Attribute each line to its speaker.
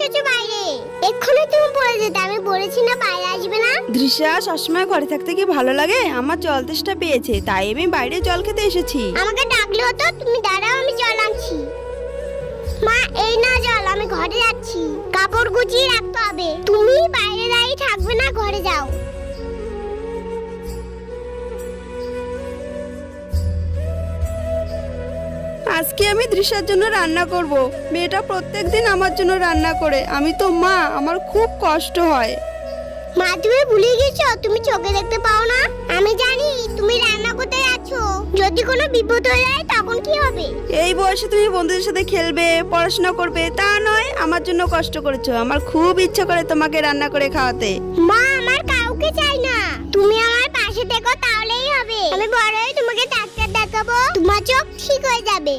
Speaker 1: এসেছো বাইরে? এক্ষুনি তুমি পড়ে যেতে, আমি বলেছি না বাইরে আসবে না।
Speaker 2: দৃশ্যা, সবসময় ঘরে থাকতে কি ভালো লাগে? আমার জল তেষ্টা পেয়েছে, তাই আমি বাইরে জল খেতে এসেছি।
Speaker 1: আমাকে ডাকলে হতো। তুমি দাঁড়াও, আমি জল আনছি। মা, এই না জল, আমি ঘরে যাচ্ছি। কাপড় গুছিয়ে রাখতে হবে। তুমি বাইরে দাঁড়িয়ে থাকবে না, ঘরে যাও।
Speaker 2: আজকে আমি দৃশ্যার জন্য রান্না করব। মেয়েটা প্রত্যেকদিন আমার জন্য রান্না করে। আমি তো মা, আমার খুব কষ্ট হয়।
Speaker 1: মা, তুমি ভুলে গেছো? তুমি চোখে দেখতে পাও না? আমি জানি তুমি রান্না করতে যাচ্ছ। যদি কোনো বিপদ হয়ে যায় তখন কি হবে?
Speaker 2: এই বয়সে তুমি বন্ধুদের সাথে খেলবে, পড়াশোনা করবে, তা নয় আমার জন্য কষ্ট করেছো। আমার খুব ইচ্ছে করে তোমাকে রান্না করে খাওয়াতে।
Speaker 1: মা, আমার কাউকে চাই না। তুমি আমার পাশে থেকো, তাহলেই হবে। আমি বড় হয়ে তোমাকে ডাক্তার দেখাবো, তোমার চোখ ঠিক হয়ে যাবে।